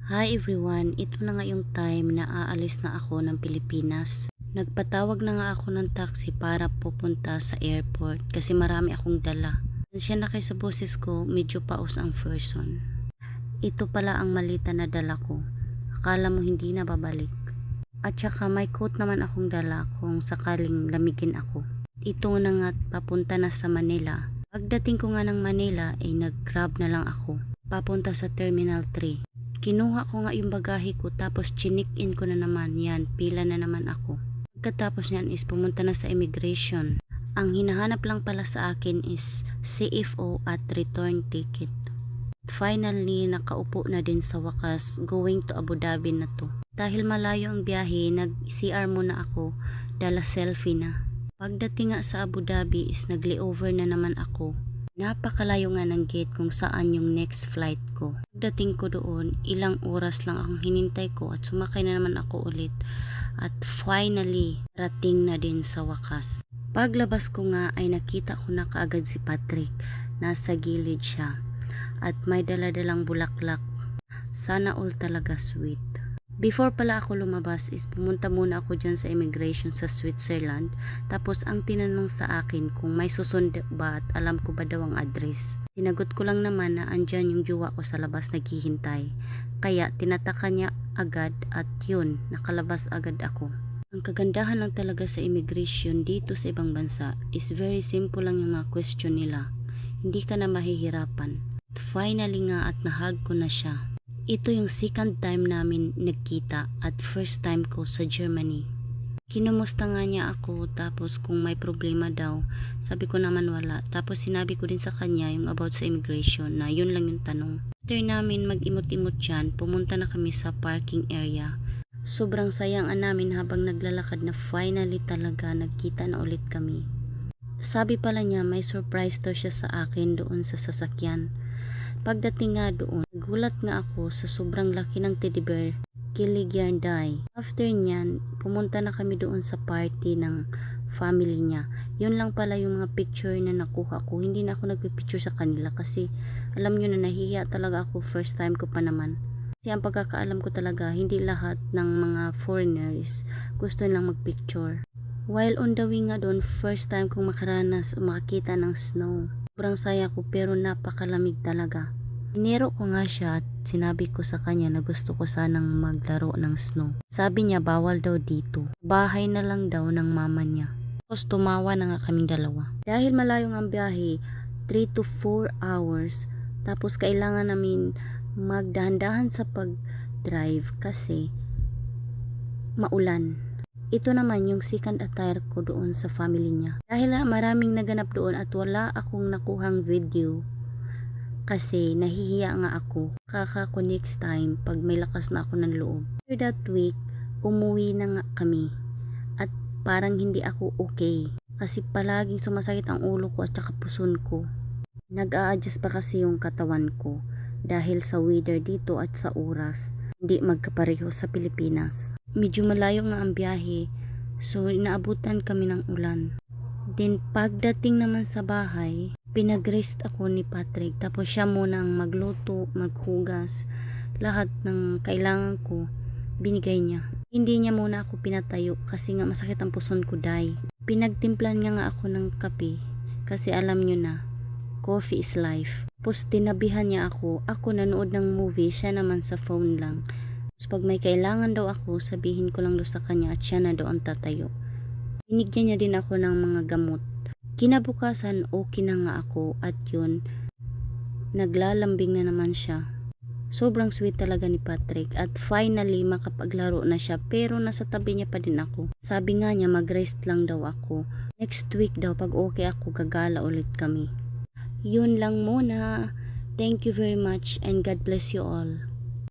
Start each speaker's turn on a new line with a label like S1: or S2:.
S1: Hi everyone, ito na nga yung time na aalis na ako ng Pilipinas. Nagpatawag na nga ako ng taxi para pupunta sa airport kasi marami akong dala. Siya na kay sa boses ko, medyo paus ang person. Ito pala ang malita na dala ko. Akala mo hindi na babalik. At saka may coat naman akong dala kung sakaling lamigin ako. Ito na nga papunta na sa Manila. Pagdating ko nga ng Manila ay nag-grab na lang ako papunta sa Terminal 3. Kinuha ko nga yung bagahe ko tapos chinik-in ko na naman yan, pila na naman ako. Pagkatapos niyan is pumunta na sa immigration. Ang hinahanap lang pala sa akin is CFO at return ticket. Finally, nakaupo na din sa wakas, going to Abu Dhabi na to. Dahil malayo ang biyahe, nag-CR muna ako, dala selfie na. Pagdating nga sa Abu Dhabi is nag-layover na naman ako. Napakalayo nga ng gate kung saan yung next flight ko. Pagdating ko doon, ilang oras lang akong hinintay ko at sumakay na naman ako ulit. At finally, rating na din sa wakas. Paglabas ko nga ay nakita ko na kaagad si Patrick. Nasa gilid siya. At may daladalang bulaklak. Sana all talaga sweet. Before pala ako lumabas is pumunta muna ako dyan sa immigration sa Switzerland. Tapos ang tinanong sa akin kung may susunod ba at alam ko ba daw ang address. Sinagot ko lang naman na andyan yung jowa ko sa labas naghihintay. Kaya tinataka niya agad at yun, nakalabas agad ako. Ang kagandahan lang talaga sa immigration dito sa ibang bansa is very simple lang yung mga question nila. Hindi ka na mahihirapan. Finally nga at nahag ko na siya. Ito yung second time namin nagkita at first time ko sa Germany. Kinumusta nga niya ako tapos kung may problema daw, sabi ko naman wala. Tapos sinabi ko din sa kanya yung about sa immigration na yun lang yung tanong. After namin mag-imot-imot dyan, pumunta na kami sa parking area. Sobrang sayang namin habang naglalakad na finally talaga nagkita na ulit kami. Sabi pala niya may surprise daw siya sa akin doon sa sasakyan. Pagdating nga doon, nagulat nga ako sa sobrang laki ng teddy bear, kilig yan day. After nyan, pumunta na kami doon sa party ng family niya. Yun lang pala yung mga picture na nakuha ko. Hindi na ako nagpipicture sa kanila kasi alam nyo na nahihiya talaga ako, first time ko pa naman. Kasi ang pagkakaalam ko talaga, hindi lahat ng mga foreigners gusto nilang magpicture. While on the way nga doon, first time kong makaranas o makakita ng snow. Sobrang saya ko pero napakalamig talaga. Iniro ko nga siya at sinabi ko sa kanya na gusto ko sanang maglaro ng snow. Sabi niya bawal daw dito. Bahay na lang daw ng mama niya. Tapos tumawa na nga kaming dalawa. Dahil malayo ang biyahe, 3 to 4 hours. Tapos kailangan namin magdahan-dahan sa pag-drive kasi maulan. Ito naman yung second attire ko doon sa family niya. Dahil maraming naganap doon at wala akong nakuhang video kasi nahihiya nga ako. Kaka ko next time pag may lakas na ako ng loob. After that week, umuwi na nga kami at parang hindi ako okay kasi palaging sumasakit ang ulo ko at saka puson ko. Nag-a-adjust pa kasi yung katawan ko dahil sa weather dito at sa oras. Hindi magkapareho sa Pilipinas. Medyo malayo nga ang biyahe, so inaabutan kami ng ulan. Then pagdating naman sa bahay, pinag-rest ako ni Patrick. Tapos siya muna ang magluto, maghugas, lahat ng kailangan ko binigay niya. Hindi niya muna ako pinatayo kasi nga masakit ang puson ko day. Pinagtimplan niya nga ako ng kape kasi alam niyo na, coffee is life. Tapos tinabihan niya ako nanood ng movie, siya naman sa phone lang. Tapos pag may kailangan daw ako, sabihin ko lang daw sa kanya at siya na daw ang tatayo. Binigyan niya din ako ng mga gamot. Kinabukasan, okay na nga ako at yun, naglalambing na naman siya. Sobrang sweet talaga ni Patrick at finally makapaglaro na siya pero nasa tabi niya pa din ako. Sabi nga niya mag-rest lang daw ako. Next week daw pag okay ako gagala ulit kami. Yun lang muna. Thank you very much and God bless you all.